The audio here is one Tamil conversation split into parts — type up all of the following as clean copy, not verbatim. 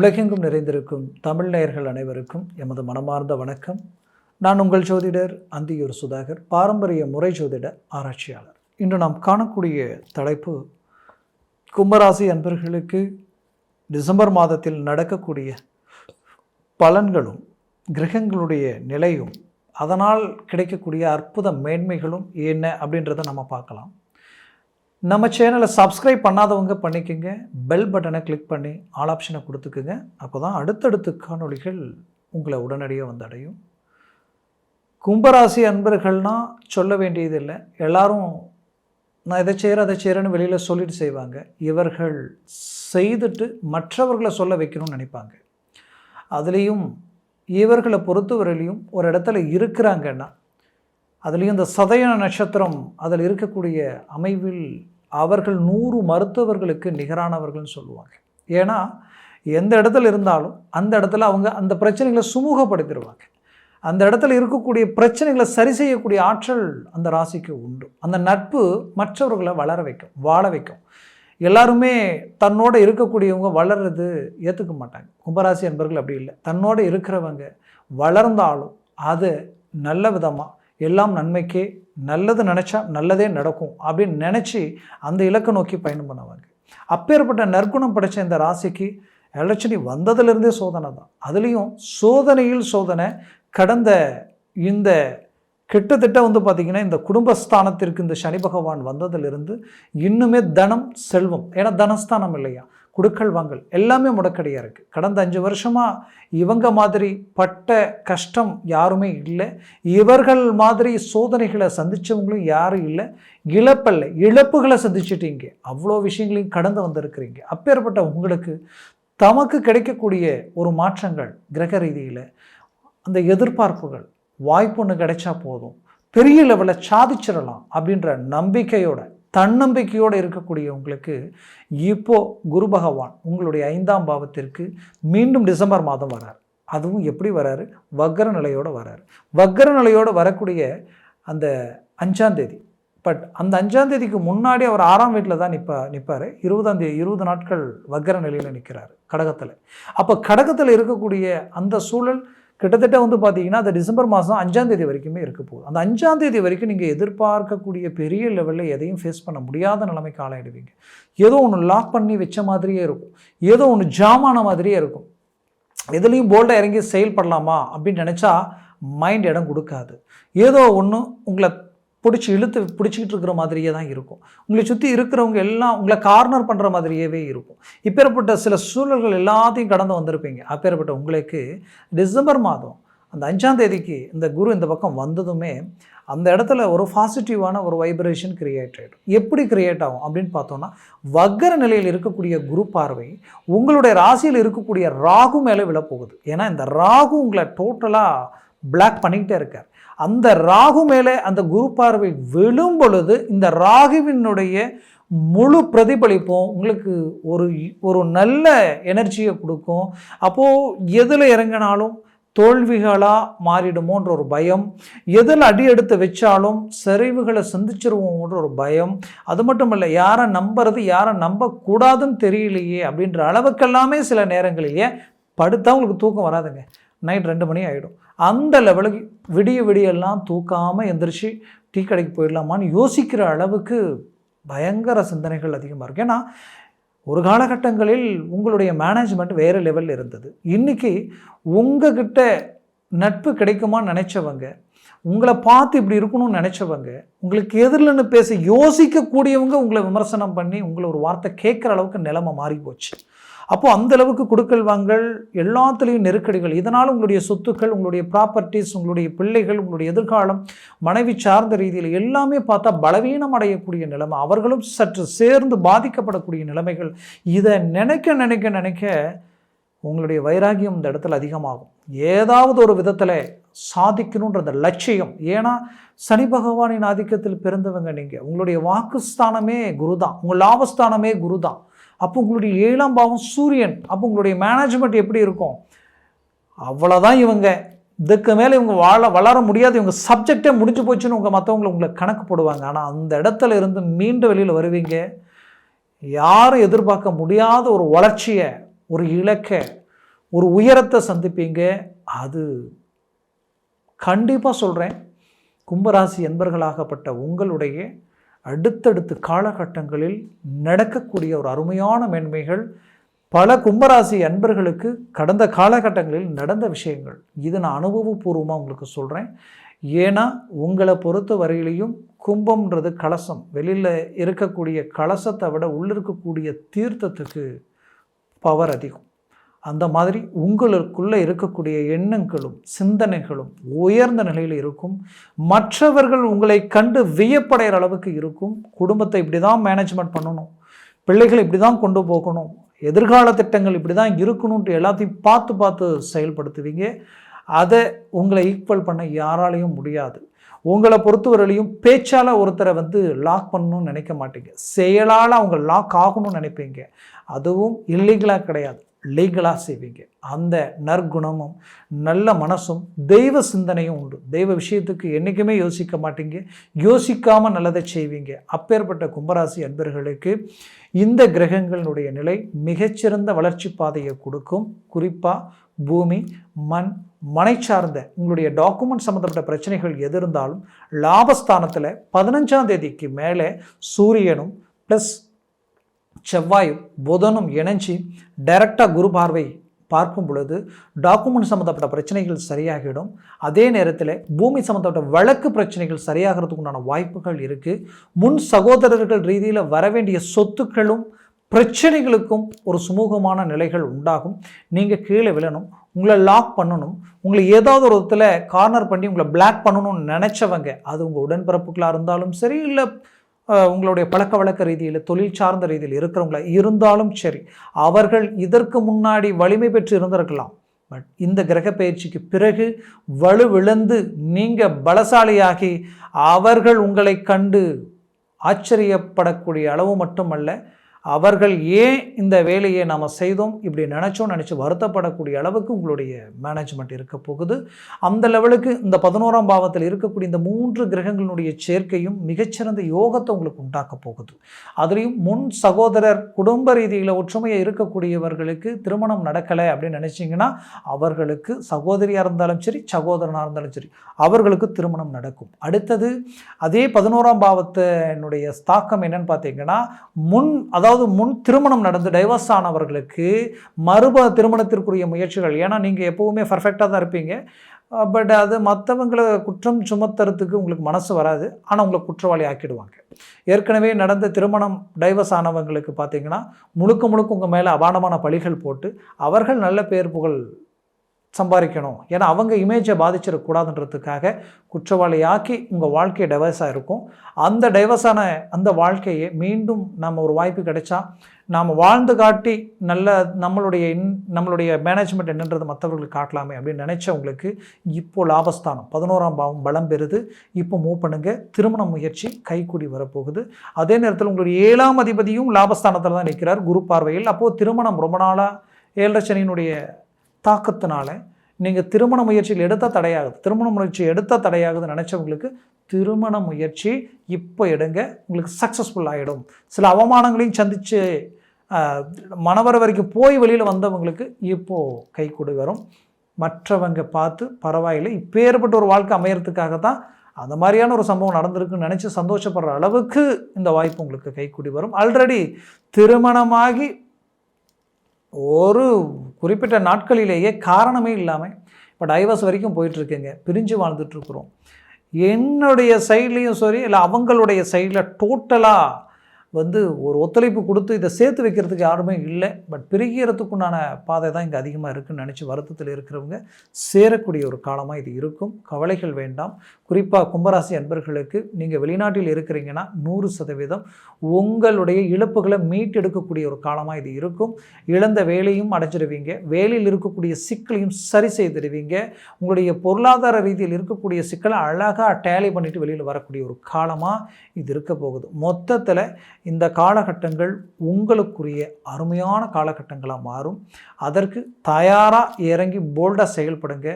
உலகெங்கும் நிறைந்திருக்கும் தமிழ் நேயர்கள் அனைவருக்கும் எமது மனமார்ந்த வணக்கம். நான் உங்கள் ஜோதிடர் அந்தியூர் சுதாகர், பாரம்பரிய முறை ஜோதிட ஆராய்ச்சியாளர். இன்று நாம் காணக்கூடிய தலைப்பு, கும்பராசி அன்பர்களுக்கு டிசம்பர் மாதத்தில் நடக்கக்கூடிய பலன்களும் கிரகங்களுடைய நிலையும் அதனால் கிடைக்கக்கூடிய அற்புத மேன்மைகளும் என்ன அப்படின்றத நம்ம பார்க்கலாம். நம்ம சேனலை சப்ஸ்கிரைப் பண்ணாதவங்க பண்ணிக்கோங்க, பெல் பட்டனை கிளிக் பண்ணி ஆல் ஆப்ஷனை கொடுத்துக்குங்க. அப்போ தான் அடுத்தடுத்து காணொளிகள் உங்களை உடனடியாக வந்து அடையும். கும்பராசி அன்பர்கள்னால் சொல்ல வேண்டியதில்லை, எல்லாரும் நான் இதை செய்கிறேன்னு வெளியில் சொல்லிட்டு செய்வாங்க. இவர்கள் செய்துட்டு மற்றவர்களை சொல்ல வைக்கணும்னு நினைப்பாங்க. அதுலேயும் இவர்களை பொறுத்தவரையிலையும் ஒரு இடத்துல இருக்கிறாங்கன்னா, அதுலேயும் இந்த சதய நட்சத்திரம் அதில் இருக்கக்கூடிய அமைவில் அவர்கள் 100 மருத்துவர்களுக்கு நிகரானவர்கள்னு சொல்லுவாங்க. ஏன்னா எந்த இடத்துல இருந்தாலும் அந்த இடத்துல அவங்க அந்த பிரச்சனைகளை சுமூகப்படுத்திடுவாங்க. அந்த இடத்துல இருக்கக்கூடிய பிரச்சனைகளை சரி செய்யக்கூடிய ஆற்றல் அந்த ராசிக்கு உண்டு. அந்த நட்பு மற்றவர்களை வளர வைக்கும், வாழ வைக்கும். எல்லாருமே தன்னோட இருக்கக்கூடியவங்க வளர்றது ஏற்றுக்க மாட்டாங்க. கும்பராசி என்பர்கள் அப்படி இல்லை. தன்னோட இருக்கிறவங்க வளர்ந்தாலும் அது நல்ல விதமாக எல்லாம் நன்மைக்கே, நல்லது நினச்சா நல்லதே நடக்கும் அப்படின்னு நினச்சி அந்த இலக்கை நோக்கி பயணம் பண்ணுவாங்க. அப்பேற்பட்ட நற்குணம் படைச்ச இந்த ராசிக்கு எலட்சணி வந்ததுலேருந்தே சோதனை தான். அதுலேயும் சோதனையில் சோதனை. கடந்த இந்த கிட்டத்தட்ட பார்த்திங்கன்னா இந்த குடும்பஸ்தானத்திற்கு இந்த சனி பகவான் வந்ததிலிருந்து இன்னுமே தனம் செல்வம், ஏன்னா தனஸ்தானம் இல்லையா, குடுக்கல் வாங்கல் எல்லாமே முடக்கடியாக இருக்குது. கடந்த 5 வருஷமாக இவங்க மாதிரி பட்ட கஷ்டம் யாருமே இல்லை. இவர்கள் மாதிரி சோதனைகளை சந்தித்தவங்களும் யாரும் இல்லை. இழப்புகளை சந்திச்சிட்டீங்க. அவ்வளோ விஷயங்களையும் கடந்து வந்திருக்கிறீங்க. அப்பேற்பட்ட உங்களுக்கு தமக்கு கிடைக்கக்கூடிய ஒரு மாற்றங்கள், கிரக ரீதியில் அந்த எதிர்பார்ப்புகள், வாய்ப்பு ஒன்று கிடைச்சா போதும், பெரிய லெவலில் சாதிச்சிடலாம் அப்படின்ற நம்பிக்கையோட, தன்னம்பிக்கையோடு இருக்கக்கூடிய உங்களுக்கு இப்போது குரு பகவான் உங்களுடைய 5ஆம் பாவத்திற்கு மீண்டும் டிசம்பர் மாதம் வரார். அதுவும் எப்படி வராரு? வக்ர நிலையோடு வராரு. வக்ர நிலையோடு வரக்கூடிய அந்த 5ஆம் தேதி. பட் அந்த 5ஆம் தேதிக்கு முன்னாடி அவர் 6ஆம் வீட்டில் தான் நிற்பார். 20 நாட்கள் வக்ர நிலையில் நிற்கிறார் கடகத்தில். அப்போ கடகத்தில் இருக்கக்கூடிய அந்த சூழல் கிட்டத்தட்ட பார்த்தீங்கன்னா அந்த டிசம்பர் மாதம் 5ஆம் தேதி வரைக்குமே இருக்க போகுது. அந்த 5ஆம் தேதி வரைக்கும் நீங்கள் எதிர்பார்க்கக்கூடிய பெரிய லெவலில் எதையும் ஃபேஸ் பண்ண முடியாத நிலைமைக்கு ஆளாயிடுவீங்க. ஏதோ ஒன்று லாக் பண்ணி வச்ச மாதிரியே இருக்கும், ஏதோ ஒன்று ஜாமான மாதிரியே இருக்கும். எதுலேயும் போல்டாக இறங்கி செயல்படலாமா அப்படின்னு நினச்சா மைண்ட் இடம் கொடுக்காது. ஏதோ ஒன்று உங்களை பிடிச்சிக்கிட்டு இருக்கிற மாதிரியே தான் இருக்கும். உங்களை சுற்றி இருக்கிறவங்க எல்லாம் உங்களை கார்னர் பண்ணுற மாதிரியே இருக்கும். இப்பேற்பட்ட சில சூழல்கள் எல்லாத்தையும் கடந்து வந்திருப்பீங்க. அப்பேற்பட்ட உங்களுக்கு டிசம்பர் மாதம் அந்த 5ஆம் தேதிக்கு இந்த குரு இந்த பக்கம் வந்ததுமே அந்த இடத்துல ஒரு பாசிட்டிவான ஒரு வைப்ரேஷன் கிரியேட் ஆகிடும். எப்படி கிரியேட் ஆகும் அப்படின்னு பார்த்தோன்னா, வக்ர நிலையில் இருக்கக்கூடிய குரு பார்வை உங்களுடைய ராசியில் இருக்கக்கூடிய ராகு மேலே விழப்போகுது. ஏன்னா இந்த ராகு உங்களை டோட்டலாக பிளாக் பண்ணிக்கிட்டே இருக்கார். அந்த ராகு மேலே அந்த குரு பார்வை விழும் பொழுது இந்த ராகுவினுடைய முழு பிரதிபலிப்பும் உங்களுக்கு ஒரு நல்ல எனர்ஜியை கொடுக்கும். அப்போது எதில் இறங்கினாலும் தோல்விகளாக மாறிடுமோன்ற ஒரு பயம், எதில் அடி எடுத்து வச்சாலும் சரிவுகளை சந்திச்சிருவோன்ற ஒரு பயம், அது மட்டும் இல்லை யாரை நம்புறது யாரை நம்பக்கூடாதுன்னு தெரியலையே அப்படின்ற அளவுக்கெல்லாமே சில நேரங்களிலேயே படுத்தா உங்களுக்கு தூக்கம் வராதுங்க. நைட் 2 மணி ஆகிடும். அந்த லெவலுக்கு விடியெல்லாம் தூக்காமல் எந்திரிச்சு டீ கடைக்கு போயிடலாமான்னு யோசிக்கிற அளவுக்கு பயங்கர சிந்தனைகள் அதிகமாக இருக்குது. ஏன்னா ஒரு காலகட்டங்களில் உங்களுடைய மேனேஜ்மெண்ட் வேறு லெவலில் இருந்தது. இன்றைக்கி உங்ககிட்ட நட்பு கிடைக்குமான்னு நினச்சவங்க, உங்களை பார்த்து இப்படி இருக்கணும்னு நினச்சவங்க, உங்களுக்கு எதிரில்னு பேச யோசிக்கக்கூடியவங்க உங்களை விமர்சனம் பண்ணி உங்களை ஒரு வார்த்தை கேட்குற அளவுக்கு நிலைமை மாறி போச்சு. அப்போது அந்தளவுக்கு கொடுக்கல் வாங்கல், எல்லாத்துலேயும் நெருக்கடிகள். இதனால் உங்களுடைய சொத்துக்கள், உங்களுடைய ப்ராப்பர்ட்டிஸ், உங்களுடைய பிள்ளைகள், உங்களுடைய எதிர்காலம், மனைவி சார்ந்த ரீதியில் எல்லாமே பார்த்தா பலவீனம் அடையக்கூடிய நிலைமை, அவர்களும் சற்று சேர்ந்து பாதிக்கப்படக்கூடிய நிலைமைகள். இதை நினைக்க உங்களுடைய வைராகியம் இந்த இடத்துல அதிகமாகும். ஏதாவது ஒரு விதத்தில் சாதிக்கணுன்ற லட்சியம். ஏன்னா சனி பகவானின் ஆதிக்கத்தில் பிறந்தவங்க நீங்கள். உங்களுடைய வாக்குஸ்தானமே குரு தான், உங்கள் லாபஸ்தானமே குரு தான். அப்போ உங்களுடைய 7ஆம் பாவம் சூரியன். அப்போ உங்களுடைய மேனேஜ்மெண்ட் எப்படி இருக்கும்? அவ்வளோதான். இவங்க இதுக்கு மேலே இவங்க வளர முடியாது, இவங்க சப்ஜெக்டே முடிஞ்சு போச்சுன்னு உங்களை கணக்கு போடுவாங்க. ஆனால் அந்த இடத்துல இருந்து மீண்டு வெளியில் வருவீங்க. யாரும் எதிர்பார்க்க முடியாத ஒரு வளர்ச்சியை, ஒரு இலக்கை, ஒரு உயரத்தை சந்திப்பீங்க. அது கண்டிப்பாக சொல்கிறேன், கும்பராசி என்பர்களாகப்பட்ட உங்களுடைய அடுத்தடுத்த காலகட்டங்களில் நடக்கக்கூடிய ஒரு அருமையான மேன்மைகள் பல கும்பராசி அன்பர்களுக்கு கடந்த காலகட்டங்களில் நடந்த விஷயங்கள். இது நான் அனுபவபூர்வமாக உங்களுக்கு சொல்கிறேன். ஏன்னா உங்களை பொறுத்த வரையிலையும் கும்பம்ன்றது கலசம். வெளியில் இருக்கக்கூடிய கலசத்தை விட உள்ள இருக்கக்கூடிய தீர்த்தத்துக்கு பவர் அதிகம். அந்த மாதிரி உங்களுக்குள்ளே இருக்கக்கூடிய எண்ணங்களும் சிந்தனைகளும் உயர்ந்த நிலையில் இருக்கும். மற்றவர்கள் உங்களை கண்டு வியப்படைகிற அளவுக்கு இருக்கும். குடும்பத்தை இப்படி தான் மேனேஜ்மெண்ட் பண்ணணும், பிள்ளைகளை இப்படி தான் கொண்டு போகணும், எதிர்கால திட்டங்கள் இப்படி தான் இருக்கணுன்ட்டு எல்லாத்தையும் பார்த்து பார்த்து செயல்படுத்துவீங்க. அதை உங்களை ஈக்குவல் பண்ண யாராலையும் முடியாது. உங்களை பொறுத்தவரையிலையும் பேச்சால் ஒருத்தரை லாக் பண்ணணும்னு நினைக்க மாட்டீங்க, செயலால் அவங்க லாக் ஆகணும்னு நினைப்பீங்க. அதுவும் இல்லீகலாக கிடையாது, லீகலாக செய்வீங்க. அந்த நற்குணமும் நல்ல மனசும் தெய்வ சிந்தனையும் உண்டு. தெய்வ விஷயத்துக்கு என்றைக்குமே யோசிக்க மாட்டீங்க, யோசிக்காமல் நல்லதை செய்வீங்க. அப்பேற்பட்ட கும்பராசி அன்பர்களுக்கு இந்த கிரகங்களுடைய நிலை மிகச்சிறந்த வளர்ச்சி பாதையை கொடுக்கும். குறிப்பாக பூமி, மண், மனை சார்ந்த உங்களுடைய டாக்குமெண்ட் சம்மந்தப்பட்ட பிரச்சனைகள் எது இருந்தாலும் லாபஸ்தானத்தில் 15ஆம் தேதிக்கு மேலே சூரியனும் ப்ளஸ் செவ்வாயும் புதனும் இணைஞ்சி டைரக்டாக குரு பார்வை பார்க்கும் பொழுது டாக்குமெண்ட் சம்மந்தப்பட்ட பிரச்சனைகள் சரியாகிடும். அதே நேரத்தில் பூமி சம்மந்தப்பட்ட வழக்கு பிரச்சனைகள் சரியாகிறதுக்கு உண்டான வாய்ப்புகள் இருக்குது. முன் சகோதரர்கள் ரீதியில் வரவேண்டிய சொத்துக்களும் பிரச்சனைகளுக்கும் ஒரு சுமூகமான நிலைகள் உண்டாகும். நீங்கள் கீழே விழணும், உங்களை லாக் பண்ணணும், உங்களை ஏதாவது ஒரு விதத்தில் கார்னர் பண்ணி உங்களை பிளாக் பண்ணணும்னு நினச்சவங்க, அது உங்கள் உடன்பிறப்புகளாக இருந்தாலும் சரி, இல்லை உங்களுடைய பழக்க வழக்க ரீதியில் தொழில் சார்ந்த ரீதியில் இருக்கிறவங்கள இருந்தாலும் சரி, அவர்கள் இதற்கு முன்னாடி வலிமை பெற்று இருந்திருக்கலாம். பட் இந்த கிரக பயிற்சிக்கு பிறகு வலுவிழந்து நீங்கள் பலசாலியாகி அவர்கள் உங்களை கண்டு ஆச்சரியப்படக்கூடிய அளவு மட்டுமல்ல, அவர்கள் ஏன் இந்த வேலையை நாம் செய்தோம் இப்படி நினச்சி வருத்தப்படக்கூடிய அளவுக்கு உங்களுடைய மேனேஜ்மெண்ட் இருக்க போகுது. அந்த லெவலுக்கு இந்த 11ஆம் பாவத்தில் இருக்கக்கூடிய இந்த 3 கிரகங்களுடைய சேர்க்கையும் மிகச்சிறந்த யோகத்தை உங்களுக்கு உண்டாக்க போகுது. அதுலேயும் முன் சகோதரர் குடும்ப ரீதியில் ஒற்றுமையாக இருக்கக்கூடியவர்களுக்கு திருமணம் நடக்கலை அப்படின்னு நினச்சிங்கன்னா அவர்களுக்கு சகோதரியாக இருந்தாலும் சரி, சகோதரனாக இருந்தாலும் சரி, அவர்களுக்கு திருமணம் நடக்கும். அடுத்தது அதே 11ஆம் பாவத்தினுடைய தாக்கம் என்னன்னு பார்த்தீங்கன்னா, முன் திருமணம் நடந்து டைவர்ஸ் ஆனவர்களுக்கு திருமணத்திற்குரிய முயற்சிகள். ஏன்னா நீங்கள் எப்போவுமே பர்ஃபெக்டாக தான் இருப்பீங்க, பட் அது மற்றவங்களை குற்றம் சுமத்துறதுக்கு உங்களுக்கு மனசு வராது, ஆனால் உங்களை குற்றவாளி ஆக்கிடுவாங்க. ஏற்கனவே நடந்த திருமணம் டைவர்ஸ் ஆனவங்களுக்கு பார்த்தீங்கன்னா முழுக்க உங்கள் மேலே அபாண்டமான பழிகள் போட்டு அவர்கள் நல்ல பேர் புகழ் சம்பாதிக்கணும், ஏன்னா அவங்க இமேஜை பாதிச்சிடக்கூடாதுன்றதுக்காக குற்றவாளியாக்கி உங்கள் வாழ்க்கையை டைவர்ஸாக இருக்கும். அந்த டைவர்ஸான அந்த வாழ்க்கையை மீண்டும் நம்ம ஒரு வாய்ப்பு கிடைச்சா நாம் வாழ்ந்து காட்டி நம்மளுடைய மேனேஜ்மெண்ட் என்னன்றது மற்றவர்களுக்கு காட்டலாமே அப்படின்னு நினச்சவங்களுக்கு இப்போது லாபஸ்தானம் 11ஆம் பாவம் பலம் பெறுது. இப்போ மூவ் பண்ணுங்கள், திருமண முயற்சி கைக்கூடி வரப்போகுது. அதே நேரத்தில் உங்களுடைய 7ஆம் அதிபதியும் லாபஸ்தானத்தில் தான் நிற்கிறார் குரு பார்வையில். அப்போது திருமணம் ரொம்ப நாளாக 7.5 சனியினுடைய தாக்கத்தினால நீங்கள் திருமண முயற்சிகள் எடுத்தால் தடையாகுது, திருமண முயற்சி எடுத்தால் தடையாகுதுன்னு நினச்சவங்களுக்கு திருமண முயற்சி இப்போ எடுங்க, உங்களுக்கு சக்ஸஸ்ஃபுல் ஆகிடும். சில அவமானங்களையும் சந்தித்து மனவர வரைக்கும் போய் வெளியில் வந்தவங்களுக்கு இப்போது கைக்கூடி வரும். மற்றவங்க பார்த்து பரவாயில்லை, இப்போ ஏற்பட்ட ஒரு வாழ்க்கை அமையறதுக்காக தான் அந்த மாதிரியான ஒரு சம்பவம் நடந்திருக்குன்னு நினச்சி சந்தோஷப்படுற அளவுக்கு இந்த வாய்ப்பு உங்களுக்கு கைக்கூடி வரும். ஆல்ரெடி திருமணமாகி ஒரு குறிப்பிட்ட நாட்களிலேயே காரணமே இல்லாமல் இப்போ டைவர்ஸ் வரைக்கும் போயிட்டுருக்குங்க, பிரிஞ்சு வாழ்ந்துட்டுருக்குறோம். என்னுடைய சைட்லேயும் சரி, இல்லை அவங்களுடைய சைடில் டோட்டலாக ஒரு ஒத்துழைப்பு கொடுத்து இதை சேர்த்து வைக்கிறதுக்கு யாருமே இல்லை. பட் பிரிகிறதுக்குண்டான பாதை தான் இங்கே அதிகமாக இருக்குதுன்னு நினச்சி வருத்தத்தில் இருக்கிறவங்க சேரக்கூடிய ஒரு காலமாக இது இருக்கும். கவலைகள் வேண்டாம். குறிப்பாக கும்பராசி அன்பர்களுக்கு நீங்கள் வெளிநாட்டில் இருக்கிறீங்கன்னா 100% உங்களுடைய இழப்புகளை மீட்டெடுக்கக்கூடிய ஒரு காலமாக இது இருக்கும். இழந்த வேலையும் அடைஞ்சிடுவீங்க, வேலையில் இருக்கக்கூடிய சிக்கலையும் சரி செய்திடுவீங்க. உங்களுடைய பொருளாதார ரீதியில் இருக்கக்கூடிய சிக்கலை அழகாக டேலி பண்ணிவிட்டு வெளியில் வரக்கூடிய ஒரு காலமாக இது இருக்க போகுது. மொத்தத்தில் இந்த காலகட்டங்கள் உங்களுக்குரிய அருமையான காலகட்டங்களாக மாறும். அதற்கு தயாராக இறங்கி போல்டாக செயல்படுங்க.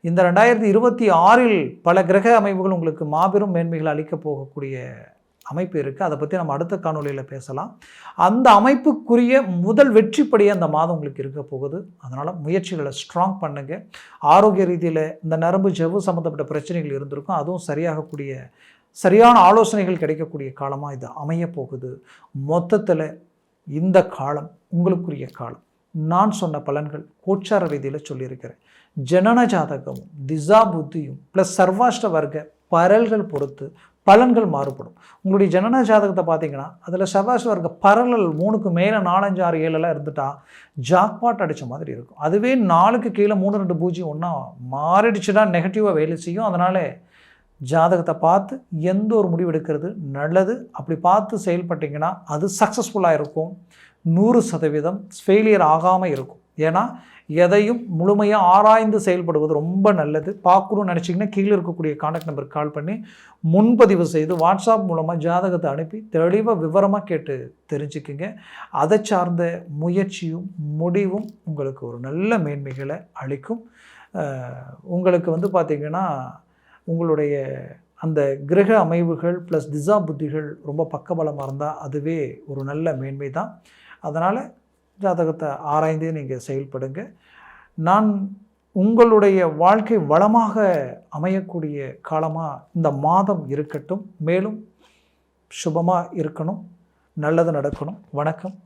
இந்த 2026 பல கிரக அமைப்புகள் உங்களுக்கு மாபெரும் மேன்மைகளை அளிக்க போகக்கூடிய அமைப்பு இருக்குது. அதை பற்றி நம்ம அடுத்த காணொளியில் பேசலாம். அந்த அமைப்புக்குரிய முதல் வெற்றிப்படியே அந்த மாதம் உங்களுக்கு இருக்க போகுது. அதனால் முயற்சிகளை ஸ்ட்ராங் பண்ணுங்கள். ஆரோக்கிய ரீதியில் இந்த நரம்பு ஜவ்வு சம்மந்தப்பட்ட பிரச்சனைகள் இருந்திருக்கும், அதுவும் சரியாகக்கூடிய சரியான ஆலோசனைகள் கிடைக்கக்கூடிய காலமாக இது அமைய போகுது. மொத்தத்தில் இந்த காலம் உங்களுக்குரிய காலம். நான் சொன்ன பலன்கள் கோச்சார ரீதியில் சொல்லியிருக்கிறேன். ஜனன ஜாதகமும் திசா புத்தியும் ப்ளஸ் சர்வாஷ்ட வர்க்க பரல்கள் பொறுத்து பலன்கள் மாறுபடும். உங்களுடைய ஜனன ஜாதகத்தை பார்த்தீங்கன்னா அதில் சர்வாஷ்ட வர்க்க பரலல் 3க்கு மேலே 4, 5, 6, 7 இருந்துட்டா ஜாக்பாட் அடித்த மாதிரி இருக்கும். அதுவே 4க்கு கீழே 3, 2, 0 ஒன்றா மாறிடுச்சுன்னா நெகட்டிவாக வேலை செய்யும். அதனால் ஜாதகத்தை பார்த்து எந்த ஒரு முடிவு எடுக்கிறது நல்லது. அப்படி பார்த்து செயல்பட்டிங்கன்னா அது சக்ஸஸ்ஃபுல்லாக இருக்கும். 100% ஃபெயிலியர் ஆகாமல் இருக்கும். ஏன்னா எதையும் முழுமையாக ஆராய்ந்து செயல்படுவது ரொம்ப நல்லது. பார்க்கணும்னு நினச்சிங்கன்னா கீழே இருக்கக்கூடிய கான்டாக்ட் நம்பருக்கு கால் பண்ணி முன்பதிவு செய்து வாட்ஸ்அப் மூலமாக ஜாதகத்தை அனுப்பி தெளிவாக விவரமாக கேட்டு தெரிஞ்சுக்குங்க. அதை சார்ந்த முயற்சியும் முடிவும் உங்களுக்கு ஒரு நல்ல மேன்மைகளை அளிக்கும். உங்களுக்கு பார்த்திங்கன்னா உங்களுடைய அந்த கிரக அமைவுகள் ப்ளஸ் திசா புத்திகள் ரொம்ப பக்கபலமாக இருந்தால் அதுவே ஒரு நல்ல மேன்மை தான். அதனால் ஜாதகத்தை ஆராய்ந்து நீங்கள் செயல்படுங்க. நான் உங்களுடைய வாழ்க்கை வளமாக அமையக்கூடிய காலமாக இந்த மாதம் இருக்கட்டும். மேலும் சுபமாக இருக்கணும், நல்லது நடக்கணும். வணக்கம்.